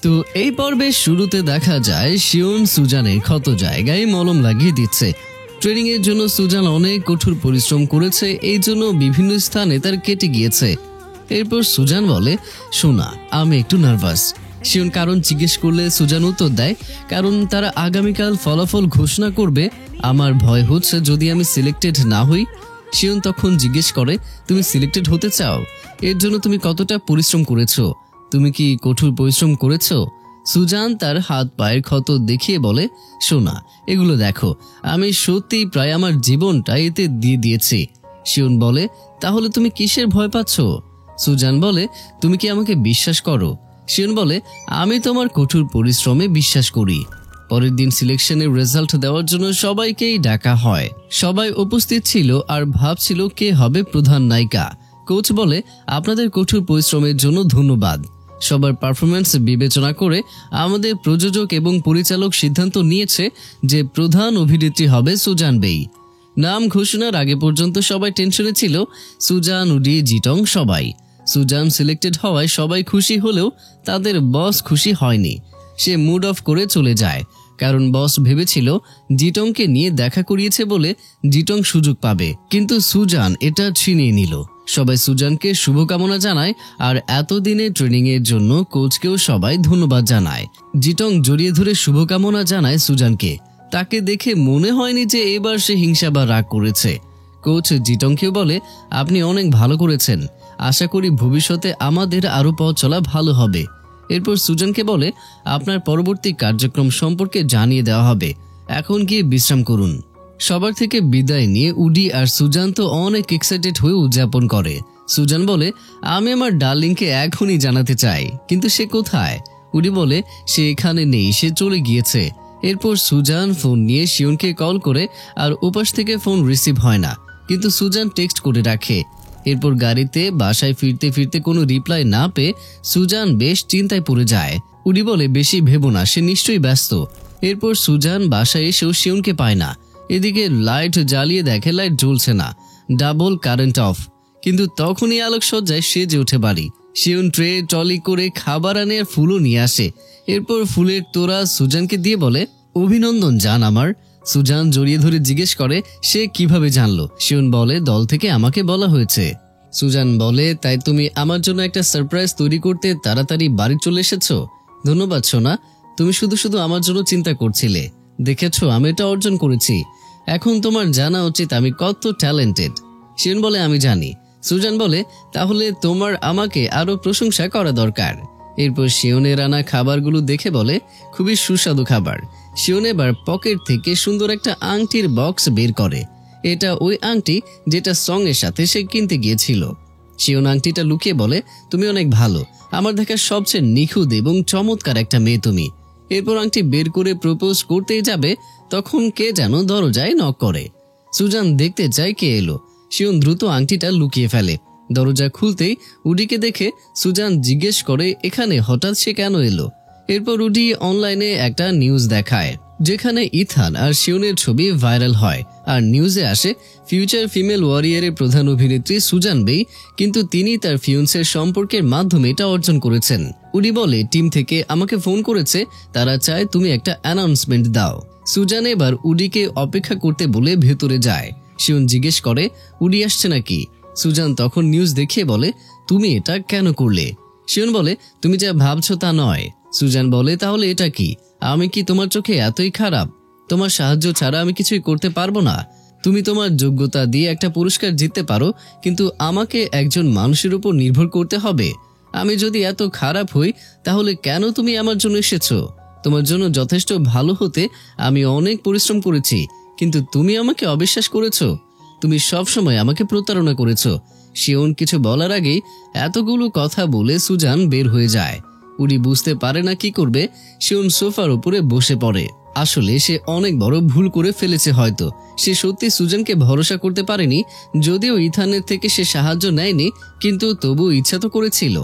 তো এই পর্বের শুরুতে দেখা যায় শিওন সুজানের ক্ষত জায়গায় মলম লাগিয়ে দিচ্ছে। ট্রেনিং এর জন্য সুজান অনেক কঠোর পরিশ্রম করেছে, এই জন্য বিভিন্ন স্থানে তার কেটে গিয়েছে। এরপর সুজান বলে, শোনা আমি একটু নার্ভাস। শিওন কারণ জিজ্ঞেস করলে সুজান উত্তর দেয়, কারণ তারা আগামীকাল ফলাফল ঘোষণা করবে, আমার ভয় হচ্ছে যদি আমি সিলেক্টেড না হই। শিওন তখন জিজ্ঞেস করে, তুমি সিলেক্টেড হতে চাও? এর জন্য তুমি কতটা পরিশ্রম করেছো? তুমি কি কঠোর পরিশ্রম করেছো? সুজান তার হাত পায়ের ক্ষত দেখিয়ে বলে, শোনা এগুলো দেখো, আমি সত্যি প্রায় আমার জীবনটা এতে দিয়ে দিয়েছি। শিওন বলে, তাহলে তুমি কিসের ভয় পাচ্ছ? সুজান বলে, তুমি কি আমাকে বিশ্বাস করো? শিওন বলে, আমি তোমার কঠোর পরিশ্রমে বিশ্বাস করি। পরের দিন সিলেকশনের রেজাল্ট দেওয়ার জন্য সবাইকেই ডাকা হয়। সবাই উপস্থিত ছিল আর ভাবছিল কে হবে প্রধান নায়িকা। কোচ বলে, আপনাদের কঠোর পরিশ্রমের জন্য ধন্যবাদ। সবার পারফরমেন্স বিবেচনা করে আমাদের প্রযোজক এবং পরিচালক সিদ্ধান্ত নিয়েছে যে প্রধান অভিনেত্রী হবে সুজান বেই। নাম ঘোষণার আগে পর্যন্ত সবাই টেনশনে ছিল, সুজান, উডি, জিটং সবাই। সুজান সিলেক্টেড হওয়ায় সবাই খুশি হলেও তাদের বস খুশি হয়নি। সে মুড অফ করে চলে যায়, কারণ বস ভেবেছিল জিটংকে নিয়ে দেখা করিয়েছে বলে জিটং সুযোগ পাবে, কিন্তু সুজান এটা ছিনিয়ে নিল। সবাই সুজানকে শুভকামনা জানায় আর এতদিনের ট্রেনিং এর জন্য কোচকেও সবাই ধন্যবাদ জানায়। জিটং জড়িয়ে ধরে শুভকামনা জানায় সুজানকে। তাকে দেখে মনে হয়নি যে এবার সে হিংসা বা রাগ করেছে। কোচ জিটংকেও বলে, আপনি অনেক ভালো করেছেন, আশা করি ভবিষ্যতে আমাদের আরো পথ চলা ভালো হবে। এরপর সুজানকে বলে, আপনার পরবর্তী কার্যক্রম সম্পর্কে জানিয়ে দেওয়া হবে, এখন গিয়ে বিশ্রাম করুন। সবার থেকে বিদায় নিয়ে উডি আর সুজান তো অনেক এক্সাইটেড হয়ে উদযাপন করে। সুজান বলে, আমি আমার ডার্লিংকে এখনই জানাতে চাই, কিন্তু সে কোথায়? উডি বলে, সে এখানে নেই, সে চলে গিয়েছে। এরপর সুজান ফোন নিয়ে শিওনকে কল করে, আর ওপাশ থেকে ফোন রিসিভ হয় না, কিন্তু সুজান টেক্সট করে রাখে। এরপর গাড়িতে বাসায় ফিরতে ফিরতে কোনো রিপ্লাই না পেয়ে সুজান বেশ চিন্তায় পড়ে যায়। উডি বলে, বেশি ভেবো না, সে নিশ্চয়ই ব্যস্ত। এরপর সুজান বাসায় এসেও শিওনকে পায় না। এদিকে লাইট জ্বালিয়ে দেখে লাইট জ্বলছে না, ডাবল কারেন্ট অফ। কিন্তু তখনই আলোকসজ্জায় সেজে ওঠে বাড়ি। শিওন ট্রে ট্রলি করে খাবার আনে আর ফুলও নিয়ে আসে। এরপর ফুলের তোড়া সুজানকে দিয়ে বলে, অভিনন্দন জান আমার। সুজান জড়িয়ে ধরে জিজ্ঞেস করে, সে কিভাবে জানলো? শিওন বলে, দল থেকে আমাকে বলা হয়েছে। সুজান বলে, তাই তুমি আমার জন্য একটা সারপ্রাইজ তৈরি করতে তাড়াতাড়ি বাড়ি চলে এসেছো? ধন্যবাদ সোনা, তুমি শুধু শুধু আমার জন্য চিন্তা করছিলে। দেখেছো আমি এটা অর্জন করেছি, এখন তোমার জানা উচিত আমি কত ট্যালেন্টেড। শিওন বলে, আমি জানি। সুজান বলে, তাহলে তোমার আমাকে আরো প্রশংসা করা দরকার। এরপর শিওনের আনা খাবারগুলো দেখে বলে, খুবই সুস্বাদু খাবার। শিওন এবার পকেট থেকে সুন্দর একটা আংটির বক্স বের করে। এটা ওই আংটি যেটা সং এর সাথে সে কিনতে গিয়েছিল। শিওন আংটিটা লুকিয়ে বলে, তুমি অনেক ভালো, আমার দেখা সবচেয়ে নিখুঁত এবং চমৎকার একটা মেয়ে তুমি। এরপর আংটি বের করে প্রপোজ করতেই যাবে, তখন কে যেন দরজায় নক করে। সুজান দেখতে চায় কে এলো। শিওন দ্রুত আংটিটা লুকিয়ে ফেলে। দরজা খুলতেই উডিকে দেখে সুজান জিজ্ঞেস করে, এখানে হঠাৎ সে কেন এলো? এরপর উডি অনলাইনে একটা নিউজ দেখায়, যেখানে ইথান আর শিওনের ছবি ভাইরাল হয়, আর নিউজে আসে ফিউচার ফিমেল ওয়ারিয়ারের প্রধান অভিনেত্রী সুজান বেই, কিন্তু তিনি তার ফিয়ন্সের সম্পর্কের মাধ্যমে এটা অর্জন করেছেন। উডি বলে, টিম থেকে আমাকে ফোন করেছে, তারা চায় তুমি একটা অ্যানাউন্সমেন্ট দাও। সুজান এবার উডিকে অপেক্ষা করতে বলে ভেতরে যায়। শিওন জিজ্ঞেস করে, উডি আসছে নাকি? সুজান তখন নিউজ দেখিয়ে বলে, তুমি এটা কেন করলে? শিওন বলে, তুমি যা ভাবছো তা নয়। সুজান বলে, তাহলে এটা কি? আমি কি তোমার চোখে এতই খারাপ? তোমার সাহায্য ছাড়া আমি কিছুই করতে পারবো না। তুমি তোমার যোগ্যতা দিয়ে একটা পুরস্কার জিততে পারো, কিন্তু আমাকে একজন মানুষের উপর নির্ভর করতে হবে। আমি যদি এত খারাপ হই, তাহলে কেন তুমি আমার জন্য এসেছো? তোমার জন্য যথেষ্ট ভালো হতে আমি অনেক পরিশ্রম করেছি, কিন্তু তুমি আমাকে অবিশ্বাস করেছো। তুমি সবসময় আমাকে প্রতারণা করেছো। শিওন কিছু বলার আগেই এতগুলো কথা বলে সুজান বের হয়ে যায়। উডি বুঝতে পারে না কি করবে। শিওন সোফার উপরে বসে পড়ে। আসলে সে অনেক বড় ভুল করে ফেলেছে হয়তো। সে সত্যি সুজানকে ভরসা করতে পারেনি, যদিও ইথানের থেকে সে সাহায্য নেয়নি, কিন্তু তবু ইচ্ছা তো করেছিল।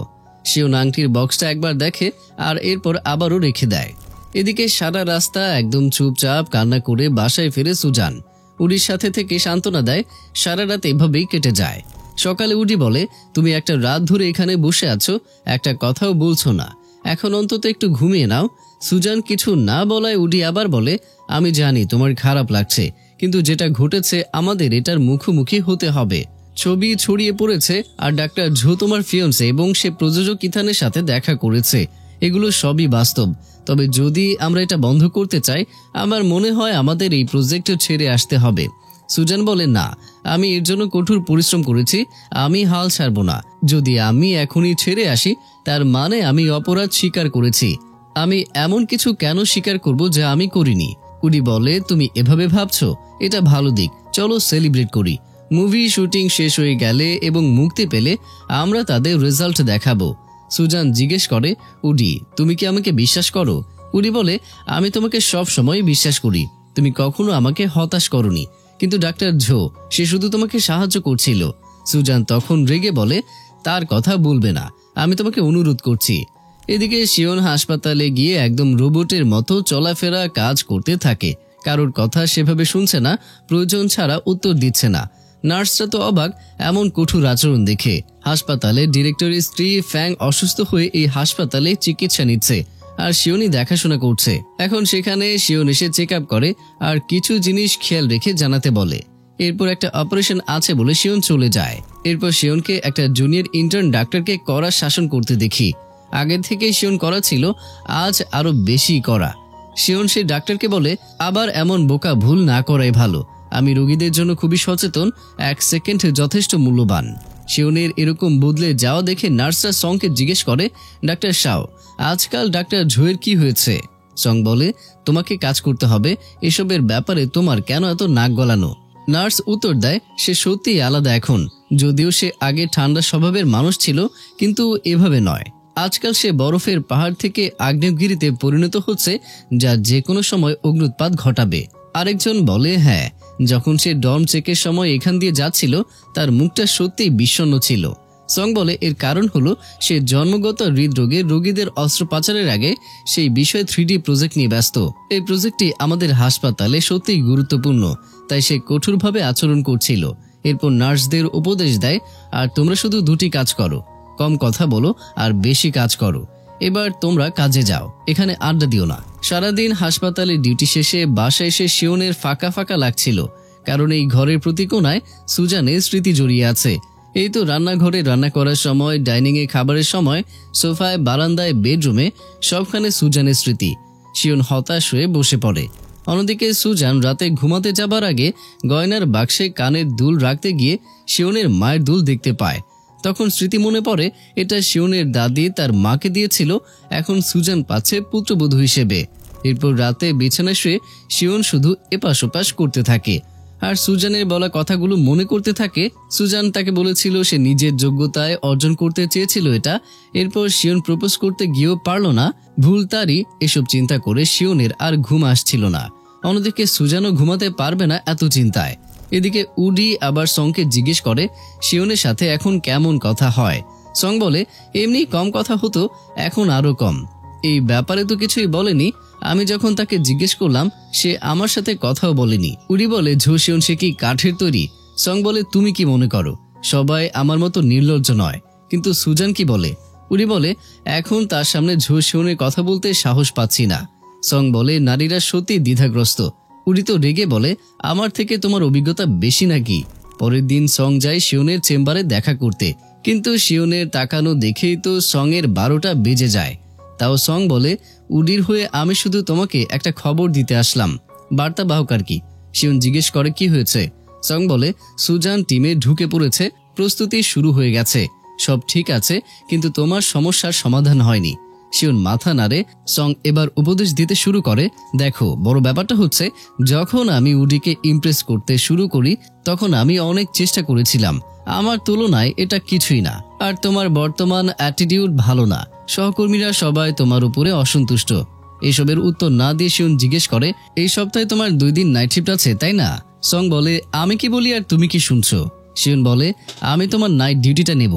শিওন আংটির বক্সটা একবার দেখে আর এরপর আবারও রেখে দেয়। এদিকে সারা রাস্তা একদম চুপচাপ কান্না করে বাসায় ফিরে সুজান। উডির সাথে থেকে সান্ত্বনা দেয়। সারা রাত এভাবেই কেটে যায়। সকালে উডি বলে, তুমি একটা রাত ধরে এখানে বসে আছো, একটা কথাও বলছো না। এখন অন্তত একটু ঘুমিয়ে নাও। সুজান কিছু না বলায় উডি আবার বলে, আমি জানি তোমার খারাপ লাগছে, কিন্তু যেটা ঘটেছে আমাদের এটার মুখোমুখি হতে হবে। ছবি ছড়িয়ে পড়েছে আর ডাক্তার ঝো তোমার ফিয়ন্সে এবং সে প্রযোজক ইথানের সাথে দেখা করেছে। এগুলো সবই বাস্তব। তবে যদি আমরা এটা বন্ধ করতে চাই, আমার মনে হয় আমাদের এই প্রজেক্ট ছেড়ে আসতে হবে। সুজান বলে, না, আমি এর জন্য কঠোর পরিশ্রম করেছি, আমি হাল ছাড়ব না। যদি আমি এখনই ছেড়ে আসি তার মানে আমি অপরাধ স্বীকার করেছি। আমি এমন কিছু কেন স্বীকার করব যা আমি করিনি? উডি বলে, তুমি এভাবে ভাবছো, এটা ভালো দিক, চলো সেলিব্রেট করি। মুভি শুটিং শেষ হয়ে গেলে এবং মুক্তি পেলে আমরা তাদের রেজাল্ট দেখাবো। সুজান জিজ্ঞেস করে, উডি তুমি কি আমাকে বিশ্বাস করো? উডি বলে, আমি তোমাকে সব সময় বিশ্বাস করি, তুমি কখনো আমাকে হতাশ করনি। কিন্তু ডাক্তার ঝো, সে শুধু তোমাকে সাহায্য করছিল। সুজান তখন রেগে বলে, তার কথা বলবে না, আমি তোমাকে অনুরোধ করছি। এদিকে শিওন হাসপাতালে গিয়ে একদম রোবটের মতো চলাফেরা কাজ করতে থাকে। কারোর কথা সেভাবে শুনছে না, প্রয়োজন ছাড়া উত্তর দিচ্ছে না। নার্সরা তো অবাক এমন কঠোর আচরণ দেখে। হাসপাতালে ডিরেক্টরের স্ত্রী ফ্যাং অসুস্থ হয়ে এই হাসপাতালে চিকিৎসা নিচ্ছে আর শিওনই দেখাশোনা করছে। এখন সেখানে শিওন এসে চেক আপ করে আর কিছু জিনিস খেয়াল রেখে জানাতে বলে। এরপর একটা অপারেশন আছে বলে শিওন চলে যায়। এরপর শিওনকে একটা জুনিয়র ইন্টার্ন ডাক্তারকে কড়া শাসন করতে দেখি। আগের থেকে শিওন করা ছিল, আজ আরো বেশি করা। শিওন সেই ডাক্তারকে বলে, আবার এমন বোকা ভুল না করাই ভালো, আমি রোগীদের জন্য খুবই সচেতন, 1 সেকেন্ড যথেষ্ট মূল্যবান। শিওনের এরকম বদলে যাওয়া দেখে নার্সরা সংকে জিজ্ঞেস করে, ডাক্তার শাও, আজকাল ডাক্তার ঝোয়ের কি হয়েছে? সং বলে, তোমাকে কাজ করতে হবে, এসবের ব্যাপারে তোমার কেন এত নাক গলানো? নার্স উত্তর দেয়, সে সত্যিই আলাদা এখন, যদিও সে আগে ঠান্ডা স্বভাবের মানুষ ছিল, কিন্তু এভাবে নয়। আজকাল সে বরফের পাহাড় থেকে আগ্নেয়গিরিতে পরিণত হচ্ছে, যা যে কোনো সময় অগ্নুৎপাত ঘটাবে। আরেকজন বলে, হ্যাঁ, যখন সে ডর্ম চেকের সময় এখান দিয়ে যাচ্ছিল তার মুখটা সত্যিই বিষণ্ণ ছিল। সং বলে, এর কারণ হলো সে জন্মগত হৃদরোগের রোগীদের অস্ত্রোপচারের আগে সেই বিষয়ে 3D প্রজেক্ট নিয়ে ব্যস্ত। এই প্রজেক্টটি আমাদের হাসপাতালে সত্যিই গুরুত্বপূর্ণ, তাই সে কঠোরভাবে আচরণ করছিল। এরপর নার্সদের উপদেশ দেয়, আর তোমরা শুধু 2টি কাজ করো, কম কথা বলো আর বেশি কাজ করো। এবার তোমরা কাজে যাও, এখানে আড্ডা দিও না। সারাদিন হাসপাতালে ডিউটি শেষে বাসায় এসে শিওনের ফাঁকা ফাঁকা লাগছিল, কারণ এই ঘরের প্রতি কোণায় সুজানের স্মৃতি জড়িয়ে আছে। এই তো রান্নাঘরে রান্না করার সময়, ডাইনিং এ খাবারের সময়, সোফায়, বারান্দায়, বেডরুমে, সবখানে সুজানের স্মৃতি। শিওন হতাশ হয়ে বসে পড়ে। অন্যদিকে সুজান রাতে ঘুমাতে যাবার আগে গয়নার বাক্সে কানের দুল রাখতে গিয়ে শিওনের মায়ের দুল দেখতে পায়। তখন স্মৃতি মনে পড়ে, এটা শিওনের দাদি তার মাকে দিয়েছিল, এখন সুজান পাচ্ছে পুত্রবধূ হিসেবে। এরপর রাতে বিছানায় শুয়ে শিওন শুধু এপাশ ওপাশ করতে থাকে আর সুজানের বলা কথাগুলো মনে করতে থাকে। সুজান তাকে বলেছিল সে নিজের যোগ্যতায় অর্জন করতে চেয়েছিল এটা। এরপর শিওন প্রপোজ করতে গিয়েও পারল না, ভুল তারই। এসব চিন্তা করে শিওনের আর ঘুম আসছিল না। অন্যদিকে সুজানও ঘুমাতে পারবে না এত চিন্তায়। এদিকে উডি আবার সংকে জিজ্ঞেস করে, শিওনের সাথে এখন কেমন কথা হয়? সং বলে, এমনি কম কথা হতো, এখন আরো কম। এই ব্যাপারে তো কিছুই বলেনি, আমি যখন তাকে জিজ্ঞেস করলাম সে আমার সাথে কথাও বলেনি। উডি বলে, ঝো শিওন সে কি কাঠের তৈরি? সং বলে, তুমি কি মনে করো সবাই আমার মতো নির্লজ্জ নয়? কিন্তু সুজান কি বলে? উডি বলে, এখন তার সামনে ঝো শিওনের কথা বলতে সাহস পাচ্ছি না। সং বলে, নারীরা সত্যি দ্বিধাগ্রস্ত। উডি তো রেগে বলে, আমার থেকে তোমার অভিজ্ঞতা বেশি নাকি? পরের দিন সং যায় শিওনের চেম্বারে দেখা করতে, কিন্তু শিওনের তাকানো দেখেই তো সং এর 12টা বেজে যায়। তাও সং বলে, উডির হয়ে আমি শুধু তোমাকে একটা খবর দিতে আসলাম। বার্তা বাহক আর কি? শিওন জিজ্ঞেস করে, কি হয়েছে? সং বলে, সুজান টিমে ঢুকে পড়েছে, প্রস্তুতি শুরু হয়ে গেছে, সব ঠিক আছে, কিন্তু তোমার সমস্যার সমাধান হয়নি। শিওন মাথা নাড়ে। সং এবার উপদেশ দিতে শুরু করে, দেখো, বড় ব্যাপারটা হচ্ছে যখন আমি উডিকে ইমপ্রেস করতে শুরু করি তখন আমি অনেক চেষ্টা করেছিলাম, আমার তুলনায় এটা কিছুই না। আর তোমার বর্তমান অ্যাটিটিউড ভালো না, সহকর্মীরা সবাই তোমার উপরে অসন্তুষ্ট। এসবের উত্তর না দিয়ে শিওন জিজ্ঞেস করে, এই সপ্তাহে তোমার 2 দিন নাইট শিফট আছে তাই না? সং বলে, আমি কি বলি আর তুমি কি শুনছো? শিওন বলে, আমি তোমার নাইট ডিউটিটা নেব।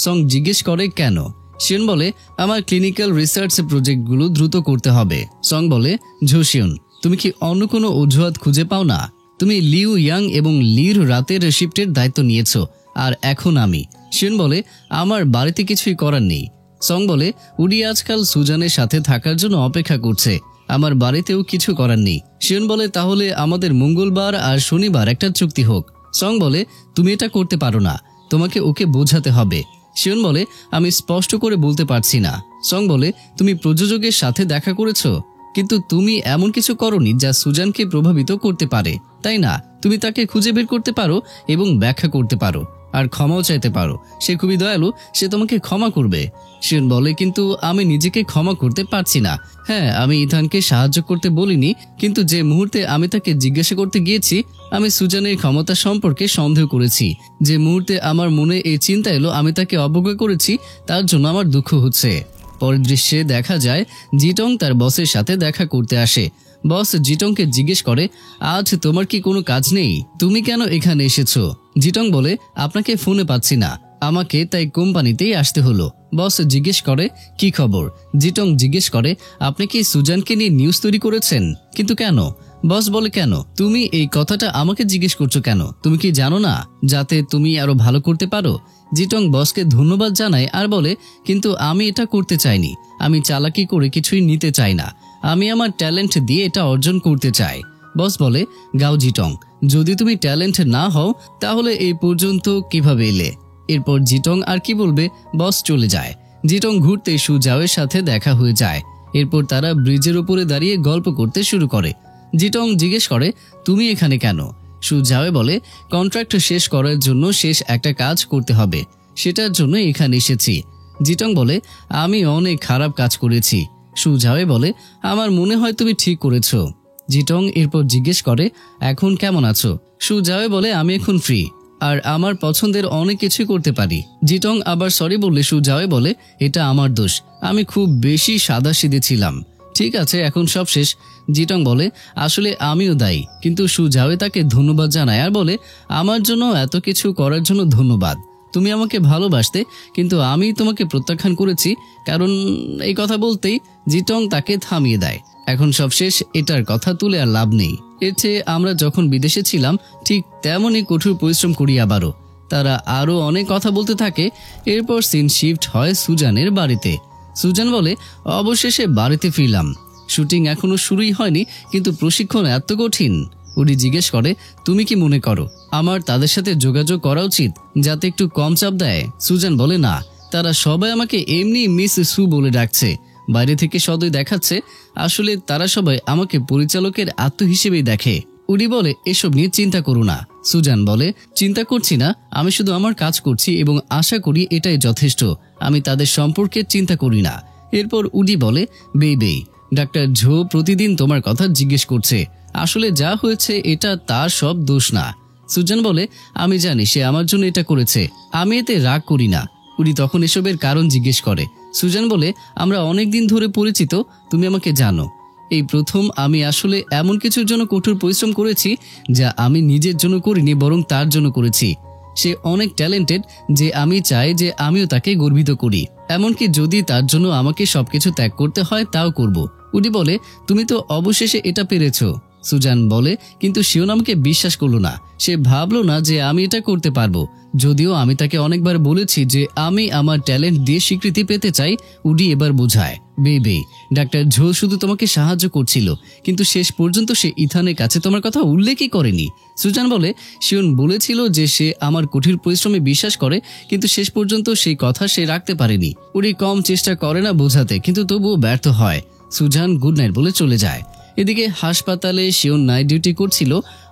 সং জিজ্ঞেস করে, কেন? শিওন বলে, আমার ক্লিনিক্যাল রিসার্চ প্রজেক্টগুলো দ্রুত করতে হবে। সং বলে, ঝো শিওন, তুমি কি অন্য কোনো অজুহাত খুঁজে পাও না? তুমি লিউ ইয়াং এবং লির রাতের শিফটের দায়িত্ব নিয়েছো, আর এখন আমি। শিওন বলে, আমার বাড়িতে কিছুই করার নেই। সং বলে উডি আজকাল সুজানের সাথে থাকার জন্য অপেক্ষা করছে, আমার বাড়িতেও কিছু করার নেই। শিওন বলে তাহলে আমাদের মঙ্গলবার আর শনিবার একটা চুক্তি হোক। সং বলে তুমি এটা করতে পারো না, তোমাকে ওকে বোঝাতে হবে। শিওন বলে আমি স্পষ্ট করে বলতে পারছি না। সং বলে তুমি প্রযোজকের সাথে দেখা করেছো, কিন্তু তুমি এমন কিছু করনি যা সুজানকে প্রভাবিত করতে পারে, তাই না? তুমি তাকে খুঁজে বের করতে পারো এবং ব্যাখ্যা করতে পারো আর ক্ষমাও চাইতে পারো। সে খুবই দয়ালু, সে তোমাকে ক্ষমা করবে। শিওন বলে কিন্তু আমি নিজেকে ক্ষমা করতে পারছি না। হ্যাঁ, আমি ইথানকে সাহায্য করতে বলিনি, কিন্তু যে মুহূর্তে আমি তাকে জিজ্ঞাসা করতে গিয়েছি আমি সুজানের ক্ষমতা সম্পর্কে সন্দেহ করেছি, যে মুহূর্তে আমার মনে এই চিন্তা এলো আমি তাকে অবজ্ঞা করেছি, তার জন্য আমার দুঃখ হচ্ছে। পরের দৃশ্যে দেখা যায় জিটং তার বসের সাথে দেখা করতে আসে। বস জিটংকে জিজ্ঞেস করে আজ তোমার কি কোনো কাজ নেই, তুমি কেন এখানে এসেছো? জিটং বলে আপনাকে ফোনে পাচ্ছি না, আমাকে তাই কোম্পানিতেই আসতে হলো। বস জিজ্ঞেস করে কি খবর? জিটং জিজ্ঞেস করে আপনি কি সুজানকে নিয়ে নিউজ তৈরি করেছেন? কিন্তু কেন? বস বলে কেন তুমি এই কথাটা আমাকে জিজ্ঞেস করছো কেন? তুমি কি জানো না যাতে তুমি আরো ভালো করতে পারো? জিটং বসকে ধন্যবাদ জানায় আর বলে কিন্তু আমি এটা করতে চাইনি, আমি চালাকি করে কিছুই নিতে চাই না, আমি আমার ট্যালেন্ট দিয়ে এটা অর্জন করতে চাই। বস বলে গাও জিটং, যদি তুমি ট্যালেন্ট না হও তাহলে এই পর্যন্ত কিভাবে এলে? এরপর জিটং আর কি বলবে, বস চলে যায়। জিটং ঘুরতে সুজাওয়ের সাথে দেখা হয়ে যায়। এরপর তারা ব্রিজের উপরে দাঁড়িয়ে গল্প করতে শুরু করে। জিটং জিজ্ঞেস করে তুমি এখানে কেন? সুজাওয়ে বলে কন্ট্রাক্ট শেষ করার জন্য শেষ একটা কাজ করতে হবে, সেটার জন্য এখানে এসেছি। জিটং বলে আমি অনেক খারাপ কাজ করেছি। সুজাওয়ে বলে আমার মনে হয় তুমি ঠিক করেছো। জিটং এরপর জিজ্ঞেস করে এখন কেমন আছো? সুজাওয়ে বলে আমি এখন ফ্রি আর আমার পছন্দের অনেক কিছু করতে পারি। জিটং আবার সরি বললে সুজাওয়ে বলে এটা আমার দোষ, আমি খুব বেশি সাদাসিধে ছিলাম। ঠিক আছে, এখন সব শেষ। জিটং বলে আসলে আমিও দায়ী, কিন্তু সুজাওয়ে তাকে ধন্যবাদ জানায় আর বলে আমার জন্য এত কিছু করার জন্য ধন্যবাদ। তুমি আমাকে ভালোবাসতে, কিন্তু আমি তোমাকে প্রত্যাখ্যান করেছি। কারণ এই কথা বলতেই জিটং তাকে থামিয়ে দেয়। এখন সব শেষ, এটার কথা তুলে আর লাভ নেই। এর চেয়ে আমরা যখন বিদেশে ছিলাম ঠিক তেমনই কঠোর পরিশ্রম করি আবারও। তারা আরো অনেক কথা বলতে থাকে। এরপর সিন শিফট হয় সুজানের বাড়িতে। সুজান বলে অবশেষে বাড়িতে ফিরলাম, শুটিং এখনো শুরুই হয়নি, কিন্তু প্রশিক্ষণ এত কঠিন। উডি জিজ্ঞেস করে তুমি কি মনে করো আমার তাদের সাথে যোগাযোগ করা উচিত যাতে একটু কম চাপ দেয়? সুজান বলে না, তারা সবাই আমাকে এমনি মিস সু বলে ডাকছে, বাইরে থেকে সদয় দেখাচ্ছে, আসলে তারা সবাই আমাকে পরিচালকের আত্ম হিসেবেই দেখে। উডি বলে এসব নিয়ে চিন্তা করো না। সুজান বলে চিন্তা করছি না, আমি শুধু আমার কাজ করছি এবং আশা করি এটাই যথেষ্ট, আমি তাদের সম্পর্কে চিন্তা করি না। এরপর উডি বলে বেই ডাক্তার ঝো প্রতিদিন তোমার কথা জিজ্ঞেস করছে, আসলে যা হয়েছে এটা তার সব দোষ না। সুজান বলে আমি জানি সে আমার জন্য এটা করেছে, আমি এতে রাগ করি না। উডি তখন এসবের কারণ জিজ্ঞেস করে। সুজান বলে আমরা অনেকদিন ধরে পরিচিত, তুমি আমাকে জানো, এই প্রথম আমি আসলে এমন কিছুর জন্য কঠোর পরিশ্রম করেছি যা আমি নিজের জন্য করিনি বরং তার জন্য করেছি। সে অনেক ট্যালেন্টেড যে আমি চাই যে আমিও তাকে গর্বিত করি, এমনকি যদি তার জন্য আমাকে সবকিছু ত্যাগ করতে হয় তাও করব। উডি বলে তুমি তো অবশেষে এটা পেরেছো। সুজান বলে কিন্তু সেও আমাকে বিশ্বাস করলো না, সে ভাবলো না যে আমি এটা করতে পারবো, যদিও আমি তাকে অনেকবার বলেছি যে আমি আমার ট্যালেন্ট দিয়ে স্বীকৃতি পেতে চাই। উডি এবার বোঝায় বেবি ডাক্তার ঝো শুধু তোমাকে সাহায্য করছিল, কিন্তু শেষ পর্যন্ত সে ইথানের কাছে তোমার কথা উল্লেখই করেনি। সুজান বলে শিওন বলেছিল যে সে আমার কঠিন পরিশ্রমে বিশ্বাস করে, কিন্তু শেষ পর্যন্ত সেই কথা সে রাখতে পারেনি। উডি কম চেষ্টা করে না বোঝাতে, কিন্তু তবুও ব্যর্থ হয়। সুজান গুড নাইট বলে চলে যায়। এদিকে হাসপাতালে শিওন নাইট ডিউটি করছিল।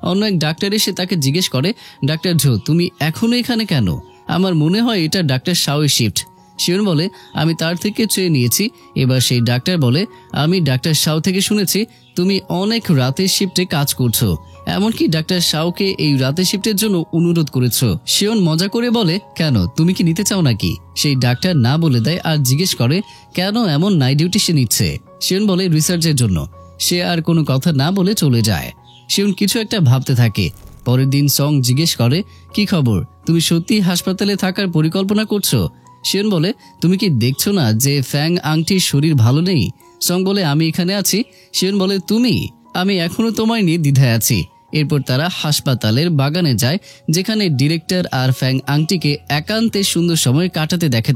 অন্য এক ডাক্তার এসে তাকে জিজ্ঞেস করে ডাক্তার ঝো তুমি এখনো এখানে কেন? আমার মনে হয় এটা ডাক্তার শাওয়ের শিফট। শিওন বলে আমি তার থেকে চেয়ে নিয়েছি। এবার সেই ডাক্তার বলে আমি ডাক্তার শাও থেকে শুনেছি তুমি অনেক রাতের শিফটে কাজ করছো, এমনকি ডাক্তার শাওকে এই রাতের শিফটের জন্য অনুরোধ করেছো। শিওন মজা করে বলে কেন, তুমি কি নিতে চাও নাকি? সেই ডাক্তার না বলে দেয় আর জিজ্ঞেস করে কেন এমন নাইট ডিউটি সে নিচ্ছে। শিওন বলে রিসার্চের জন্য। সে আর কোনো কথা না বলে চলে যায়। শিওন কিছু একটা ভাবতে থাকে। পরের দিন সং জিজ্ঞেস করে কি খবর, তুমি সত্যি হাসপাতালে থাকার পরিকল্পনা করছো? শিওন বলে তুমি কি দেখছো না যে ফ্যাং আংটির শরীর ভালো নেই? সং বলে আমি এখানে আছি। শিওন বলে তুমি? আমি এখনো তোমায় নিয়ে দ্বিধায় আছি। এরপর তারা হাসপাতালের বাগানে যায়, যেখানে ডিরেক্টর আর ফ্যাং আংটিকে একান্তে সুন্দর সময় কাটাতে দেখে।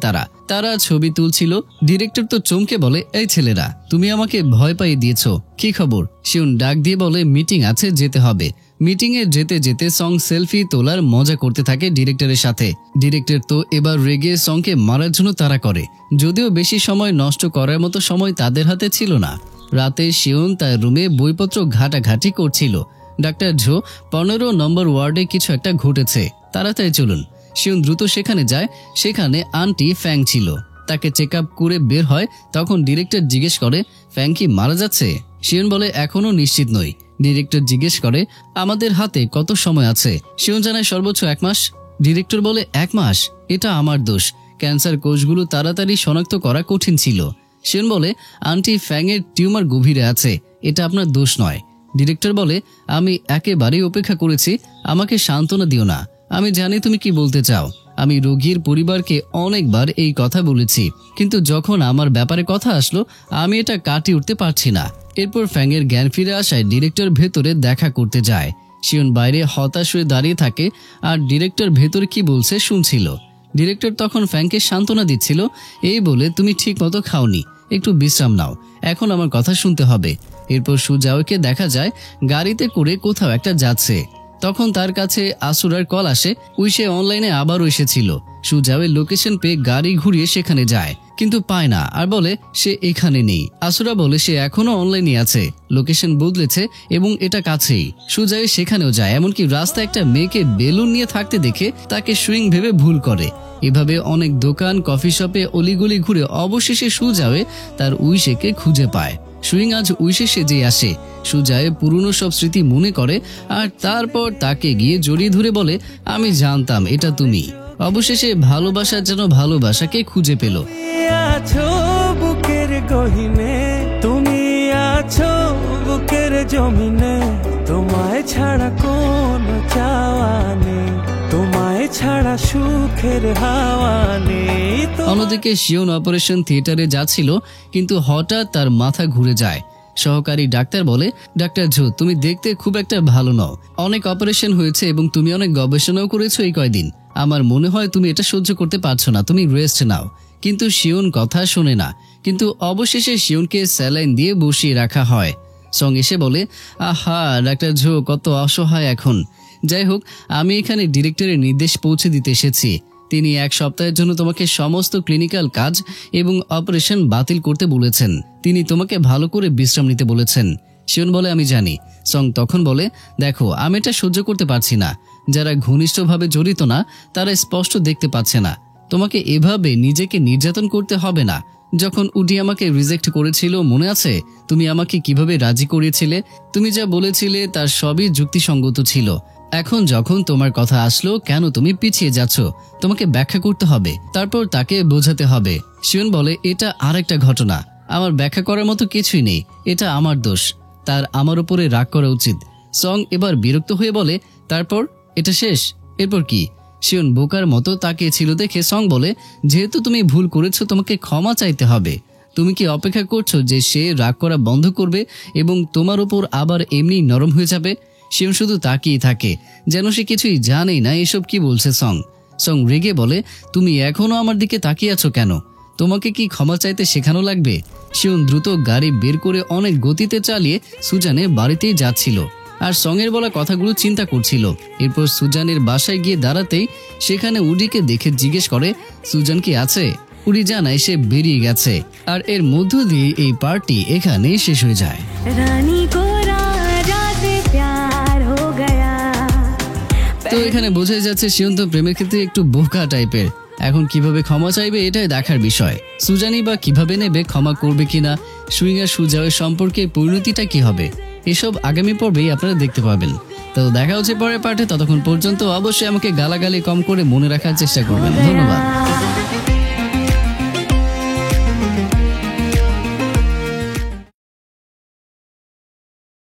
তারা ছবি তুলছিল। ডিরেক্টর তো চমকে বলে, এই ছেলেরা, তুমি আমাকে ভয় পাইয়ে দিয়েছো, কি খবর? শিউন ডাক দিয়ে বলে, মিটিং আছে, যেতে হবে। মিটিংয়ে যেতে যেতে সং সেলফি তোলার মজা করতে থাকে ডিরেক্টরের সাথে। ডিরেক্টর তো এবার রেগে সংকে মারার জন্য তাড়া করে, যদিও বেশি সময় নষ্ট করার মতো সময় তাদের হাতে ছিল না। রাতে শিউন তার রুমে বইপত্র ঘাটাঘাটি করছিল। ডাক্তার ঝো 15 নম্বর ওয়ার্ডে কিছু একটা ঘটেছে, তাড়াতাড়ি চলুন। শিউন দ্রুত সেখানে যায়। সেখানে আন্টি ফ্যাং ছিল। তাকে চেক আপ করে বের হয়। তখন ডিরেক্টর জিজ্ঞেস করে, ফ্যাং কি মারা যাচ্ছে? শিউন বলে, এখনো নিশ্চিত নই। ডিরেক্টর জিজ্ঞেস করে, আমাদের হাতে কত সময় আছে? শিউন জানায়, সর্বোচ্চ 1 মাস। ডিরেক্টর বলে, 1 মাস? এটা আমার দোষ। ক্যান্সার কোষগুলো তাড়াতাড়ি শনাক্ত করা কঠিন ছিল। শিউন বলে, আন্টি ফ্যাংয়ের টিউমার গভীরে আছে, এটা আপনার দোষ নয়। ডিরেক্টর বলে, আমি একেবারেই অপেক্ষা করেছি, আমাকে সান্ত্বনা দিও না। আমি জানি তুমি কি বলতে চাও। আমি রোগীর পরিবারকে অনেকবার এই কথা বলেছি, কিন্তু যখন আমার ব্যাপারে কথা আসলো, আমি এটা কাটিয়ে উঠতে পারছি না। এরপর ফ্যাংয়ের জ্ঞান ফিরে আসায় ডিরেক্টর ভেতরে দেখা করতে যায়। শিউন বাইরে হতাশ হয়ে দাঁড়িয়ে থাকে, আর ডিরেক্টর ভেতরে কি বলছে শুনছিল। ডিরেক্টর তখন ফ্যাংকে সান্ত্বনা দিচ্ছিল, এই বলে, তুমি ঠিক মতো খাওনি, একটু বিশ্রাম নাও, এখন আমার কথা শুনতে হবে। এরপর সুজাওকে দেখা যায় গাড়িতে করে কোথাও একটা যাচ্ছে। তখন তার কাছে আসুরার কল আসে। সে অনলাইনে আবারও এসেছিল। সুজাওয়ের লোকেশন পেয়ে গাড়ি ঘুরিয়ে সেখানে যায়, কিন্তু পায় না, আর বলে সে এখানে নেই। আসুরা বলে সে এখনো অনলাইনে আছে, লোকেশন বদলেছে এবং এটা কাছেই। সুজাওয়ে সেখানেও যায়, এমনকি রাস্তায় একটা মেয়েকে বেলুন নিয়ে থাকতে দেখে তাকে সুইং ভেবে ভুল করে। এভাবে অনেক দোকান, কফি শপে অলিগলি ঘুরে অবশেষে সুজাওয়ে তার উইশেকে খুঁজে পায়। সুইং আজ উইশে সেজে আসে। সুজাওয়ে পুরনো সব স্মৃতি মনে করে, আর তারপর তাকে গিয়ে জড়িয়ে ধরে বলে, আমি জানতাম এটা তুমি। অবশেষে ভালোবাসার যেন ভালোবাসাকে খুঁজে পেল। বুকের গহিনে তুমি আছো, বুকের জমিনে তোমায় ছাড়া কোন চাওয়া নেই, তোমায় ছাড়া সুখের হাওয়া নেই। অন্যদিকে শিওন অপারেশন থিয়েটারে যাচ্ছিল, কিন্তু হঠাৎ তার মাথা ঘুরে যায়। সহকারী ডাক্তার বলে, ডাক্তার ঝো, তুমি দেখতে খুব একটা ভালো নও। অনেক অপারেশন হয়েছে এবং তুমি অনেক গবেষণাও করেছো এই কয়দিন। আমার মনে হয় তুমি এটা সহ্য করতে পারছো না, তুমি রেস্ট নাও। কিন্তু শিওন কথা শোনে না। কিন্তু অবশেষে শিওনকে স্যালাইন দিয়ে বসিয়ে রাখা হয়। সং এসে বলে, আহা ডাক্তার ঝো, কত অসহায় এখন। যাই হোক, আমি এখানে ডিরেক্টরের নির্দেশ পৌঁছে দিতে এসেছি। তিনি 1 সপ্তাহের জন্য তোমাকে সমস্ত ক্লিনিক্যাল কাজ এবং অপারেশন বাতিল করতে বলেছেন। তিনি তোমাকে ভালো করে বিশ্রাম নিতে বলেছেন। শিওন বলে, আমি জানি। সং তখন বলে, দেখো, আমি এটা সহ্য করতে পারছি না। যারা ঘনিষ্ঠভাবে জড়িত না তারা স্পষ্ট দেখতে পাচ্ছে না। তোমাকে এভাবে নিজেকে নির্যাতন করতে হবে না। যখন উডি আমাকে রিজেক্ট করেছিল মনে আছে? তুমি আমাকে কিভাবে রাজি করিয়েছিলে? তুমি যা বলেছিলে তার সবই যুক্তিসঙ্গত ছিল। এখন যখন তোমার কথা আসলো, কেন তুমি পিছিয়ে যাচ্ছ? তোমাকে ব্যাখ্যা করতে হবে, তারপর তাকে বোঝাতে হবে। শিওন বলে, এটা আরেকটা ঘটনা, আমার ব্যাখ্যা করার মতো কিছুই নেই, এটা আমার দোষ, তার আমার উপরে রাগ করা উচিত। সং এবার বিরক্ত হয়ে বলে, তারপর এটা শেষ? এরপর কি? শিওন বোকার মতো তাকিয়েছিল দেখে সং বলে, যেহেতু তুমি ভুল করেছো, তোমাকে ক্ষমা চাইতে হবে। তুমি কি অপেক্ষা করছো যে সে রাগ করা বন্ধ করবে এবং তোমার উপর আবার এমনি নরম হয়ে যাবে? শিওন শুধু তাকিয়ে থাকে, যেন সে কিছুই জানেই না এসব কি বলছে সং। সং রেগে বলে, তুমি এখনো আমার দিকে তাকিয়ে আছো কেন? তোমাকে কি ক্ষমা চাইতে শেখানো লাগবে? শিওন দ্রুত গাড়ি বের করে অনেক গতিতে চালিয়ে সুজানের বাড়িতেই যাচ্ছিল, আর সঙের বলা কথাগুলো চিন্তা করছিল। এরপর সুজানের বাসায় গিয়ে দাঁড়াতেই সেখানে উডিকে দেখে জিজ্ঞেস করে, সুজান কি আছে? উডি জানায় সে বেরিয়ে গেছে। আর এর মধ্য দিয়ে এই পার্টি এখানে শেষ হয়ে যায়। তো এখানে বোঝা যাচ্ছে শিওন তো প্রেমের ক্ষেত্রে একটু বোকা টাইপের। এখন কিভাবে ক্ষমা চাইবে এটাই দেখার বিষয়। সুজানি বা কিভাবে নেবে, ক্ষমা করবে কিনা, সুইং আর সুজাওয়ের সম্পর্কে পরিণতিটা কি হবে, এসব আগামী পর্বেই আপনারা দেখতে পাবেন। তো দেখা হচ্ছে পরের পার্টে। ততক্ষণ পর্যন্ত অবশ্যই আমাকে গালাগালি কম করে মনে রাখার চেষ্টা করবেন। ধন্যবাদ।